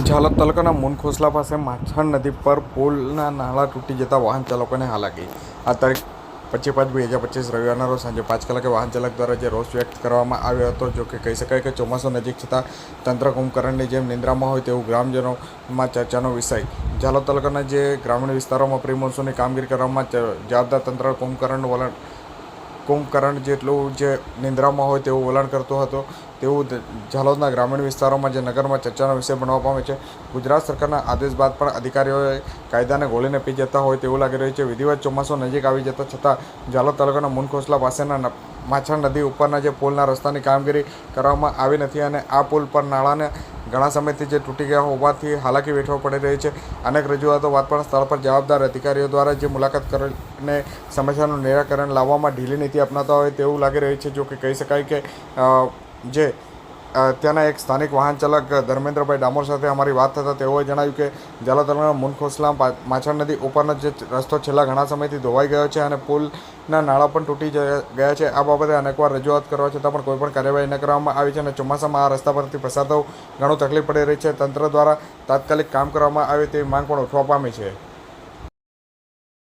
ઝાલોદ તાલુકાના મુનખોસલા પાસે માછણ નદી પર પુલના નાળા તૂટી જતા વાહન ચાલકોને હાલાકી. આ તારીખ 25/5/2025 રવિવારના રોજ સાંજે 5 કલાકે વાહન ચાલક દ્વારા જે રોષ વ્યક્ત કરવામાં આવ્યો હતો. જો કે કહી શકાય કે ચોમાસું નજીક છતાં તંત્ર કુંભકરણની જેમ નિંદ્રામાં હોય તેવું ગ્રામજનોમાં ચર્ચાનો વિષય. ઝાલોદ તાલુકાના જે ગ્રામીણ વિસ્તારોમાં પ્રી મોન્સૂનની કામગીરી કરવામાં જવાબદાર તંત્ર કુંભકરણ જેટલું જે નિંદ્રામાં હોય તેવું વલણ કરતો હતો તેવું ઝાલોદના ગ્રામીણ વિસ્તારોમાં જે નગરમાં ચર્ચાનો વિષય બનવા પામે છે. ગુજરાત સરકારના આદેશ બાદ પણ અધિકારીઓએ કાયદાને ગોળીને પી જતા હોય તેવું લાગી રહ્યું છે. વિધિવત ચોમાસું નજીક આવી જતા છતાં ઝાલોદ તાલુકાના મુનખોસલા પાસેના માછણ નદી ઉપરના જે પુલના રસ્તાની કામગીરી કરવામાં આવી નથી અને આ પુલ પર નાળાને ઘણા સમયથી જે તૂટી ગયા હોવાથી હાલાકી વેઠવા પડી રહી છે. અનેક રજૂઆતો બાદ પણ સ્થળ પર જવાબદાર અધિકારીઓ દ્વારા જે મુલાકાત કરીને સમસ્યાનું નિરાકરણ લાવવામાં ઢીલી નીતિ અપનાવતા હોય તેવું લાગી રહ્યું છે. જો કે કહી શકાય કે જે ત્યાંના એક સ્થાનિક વાહન ચાલક ધર્મેન્દ્રભાઈ ડામોર સાથે અમારી વાત થતાં તેઓએ જણાવ્યું કે ઝાલોદ તાલુકાના મુનખોસલા માછણ નદી ઉપરનો જે રસ્તો છેલ્લા ઘણા સમયથી ધોવાઈ ગયો છે અને પુલના નાળા પણ તૂટી ગયા છે. આ બાબતે અનેકવાર રજૂઆત કરવા છતાં પણ કોઈ પણ કાર્યવાહી ન કરવામાં આવી છે અને ચોમાસામાં આ રસ્તા પરથી પસાર થવું ઘણું તકલીફ પડી રહી છે. તંત્ર દ્વારા તાત્કાલિક કામ કરવામાં આવે તેવી માંગ પણ ઉઠવા પામી છે.